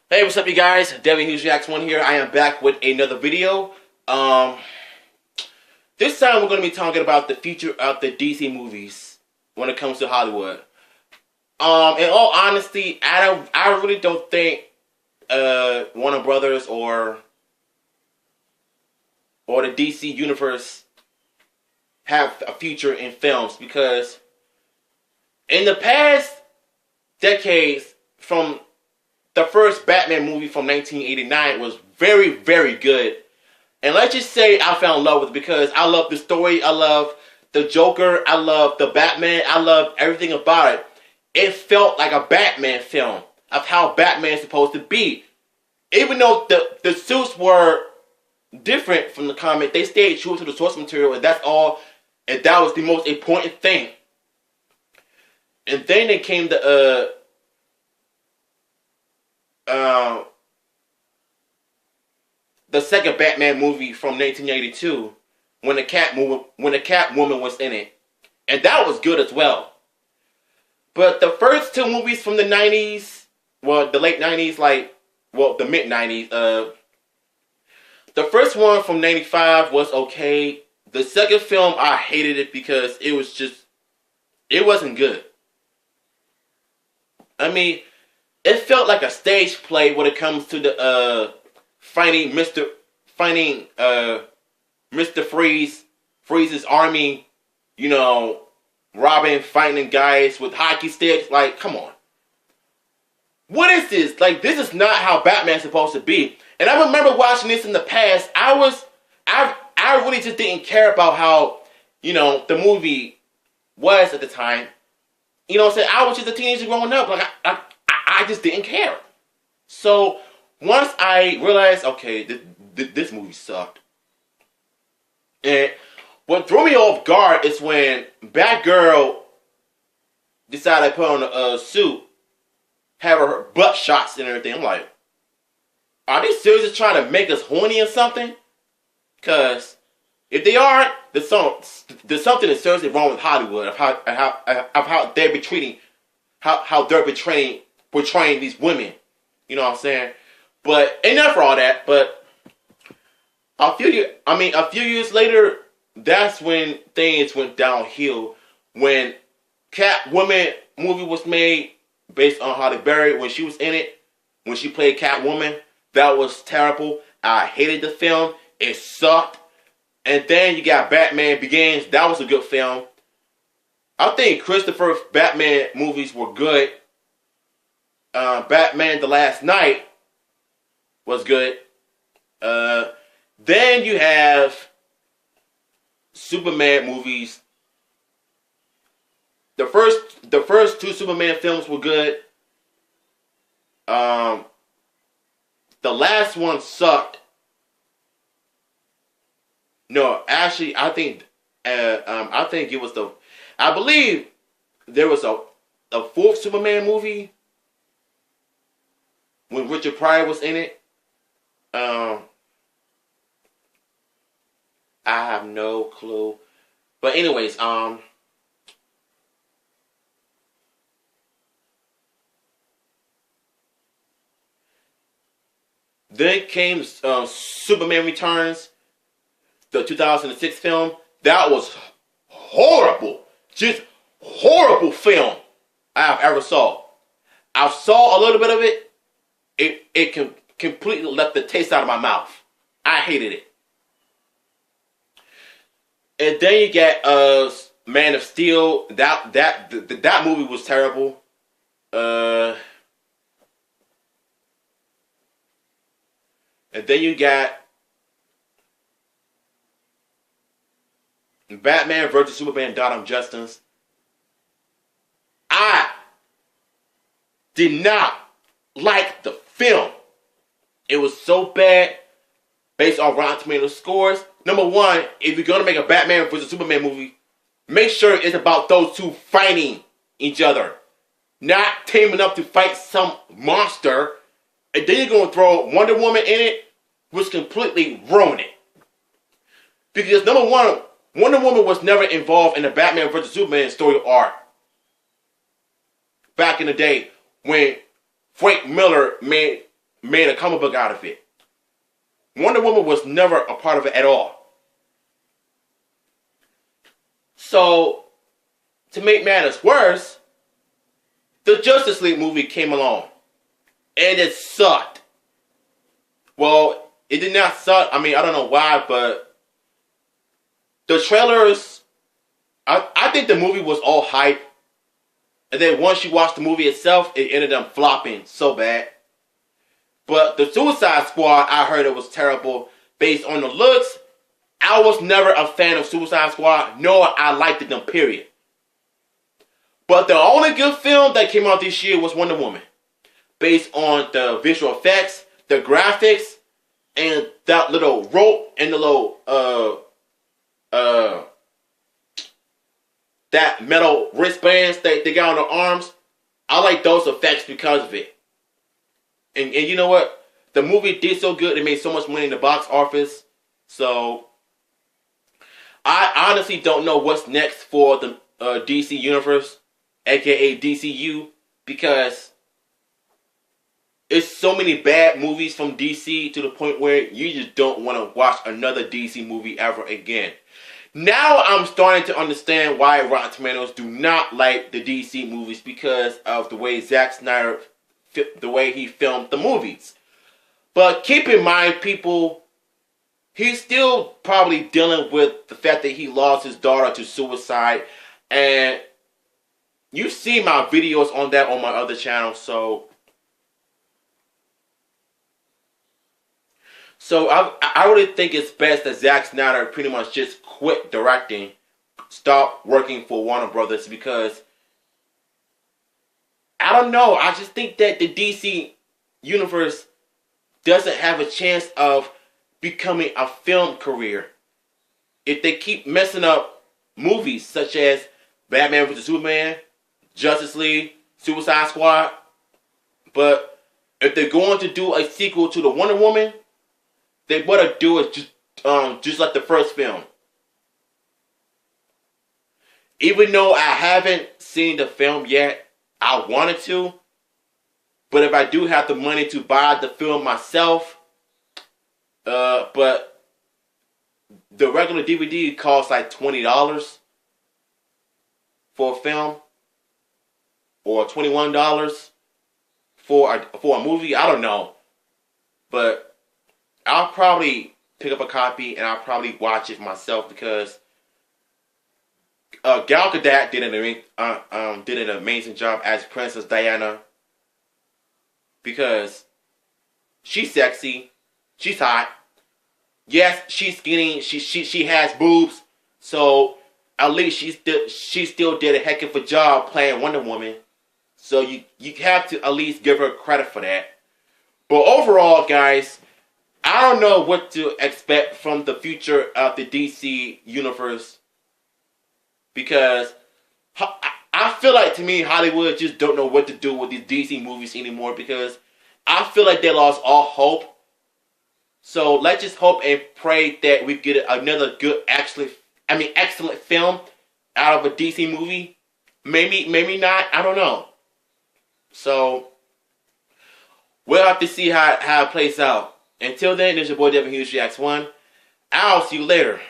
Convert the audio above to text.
Hey, what's up, you guys? Devin Hughes Reacts 1 here. I am back with another video. This time we're going to be talking about the future of the DC movies when it comes to Hollywood. In all honesty, I really don't think Warner Brothers or the DC universe have a future in films, because in the past decades, from the first Batman movie from 1989 was very, very good. And let's just say I fell in love with it because I love the story, I love the Joker, I love the Batman, I love everything about it. It felt like a Batman film of how Batman's supposed to be. Even though the suits were different from the comic, they stayed true to the source material, and that's all, and that was the most important thing. And then they came to the second Batman movie from 1982, when the Catwoman was in it, and that was good as well. But the first two movies from the 90s, well, the late 90s, the mid 90s, the first one from 95 was okay. The second film, I hated it because it wasn't good. I mean, it felt like a stage play when it comes to the finding Mr. Freeze's army, Robin fighting guys with hockey sticks. Like, come on. What is this? Like, this is not how Batman's supposed to be. And I remember watching this in the past. I really just didn't care about how, the movie was at the time. You know what I'm saying? I was just a teenager growing up. Like, I just didn't care. So, once I realized, okay, this movie sucked. And what threw me off guard is when Batgirl decided to put on a suit, have her butt shots and everything. I'm like, are they seriously trying to make us horny or something? Because if they aren't, there's something that's seriously wrong with Hollywood of how they're portraying these women. You know what I'm saying? But enough for all that. But a few years later, that's when things went downhill. When Catwoman movie was made based on Halle Berry, when she was in it, when she played Catwoman, that was terrible. I hated the film. It sucked. And then you got Batman Begins. That was a good film. I think Christopher's Batman movies were good. Batman The Last Night was good. Then you have Superman movies. The first two Superman films were good. The last one sucked. No, actually, I think it was I believe there was a fourth Superman movie when Richard Pryor was in it. I have no clue. But anyways, then came Superman Returns, the 2006 film. That was horrible. Just horrible film I have ever saw. I saw a little bit of it. It completely left the taste out of my mouth. I hated it. And then you get Man of Steel. That movie was terrible. And then you got Batman vs. Superman: Dawn of Justice. I did not like the film. It was so bad based on Rotten Tomatoes scores. Number one, if you're going to make a Batman vs. Superman movie, make sure it's about those two fighting each other. Not teaming up to fight some monster. And then you're going to throw Wonder Woman in it, which completely ruin it. Because number one, Wonder Woman was never involved in the Batman vs. Superman story arc. Back in the day when Frank Miller made made a comic book out of it. Wonder Woman was never a part of it at all. So, to make matters worse, the Justice League movie came along. And it sucked. Well, it did not suck. I mean, I don't know why, but the trailers, I think the movie was all hype. And then once you watch the movie itself, it ended up flopping so bad. But the Suicide Squad, I heard it was terrible. Based on the looks, I was never a fan of Suicide Squad, nor I liked them, period. But the only good film that came out this year was Wonder Woman. Based on the visual effects, the graphics, and that little rope and the little, that metal wristbands that they got on their arms. I like those effects because of it. And you know what? The movie did so good. It made so much money in the box office. So, I honestly don't know what's next for the DC Universe, aka DCU, because it's so many bad movies from DC to the point where you just don't want to watch another DC movie ever again. Now I'm starting to understand why Rotten Tomatoes do not like the DC movies, because of the way Zack Snyder, the way he filmed the movies. But keep in mind, people, he's still probably dealing with the fact that he lost his daughter to suicide. And you've seen my videos on that on my other channel. So I really think it's best that Zack Snyder pretty much just quit directing, stop working for Warner Brothers, because I don't know. I just think that the DC Universe doesn't have a chance of becoming a film career if they keep messing up movies such as Batman vs. Superman, Justice League, Suicide Squad. But if they're going to do a sequel to the Wonder Woman, they better do it just like the first film. Even though I haven't seen the film yet, I wanted to. But if I do have the money to buy the film myself, but the regular DVD costs like $20 for a film, or $21 for a movie. I don't know, but I'll probably pick up a copy and I'll probably watch it myself, because Gal Gadot did an amazing job as Princess Diana, because she's sexy, she's hot. Yes, she's skinny. She has boobs, so at least she still did a heck of a job playing Wonder Woman. So you have to at least give her credit for that. But overall, guys, I don't know what to expect from the future of the DC Universe, because I feel like, to me, Hollywood just don't know what to do with these DC movies anymore, because I feel like they lost all hope. So let's just hope and pray that we get another good, excellent film out of a DC movie. Maybe not. I don't know. So we'll have to see how it plays out. Until then, this is your boy Devin Hughes, Reacts 1. I'll see you later.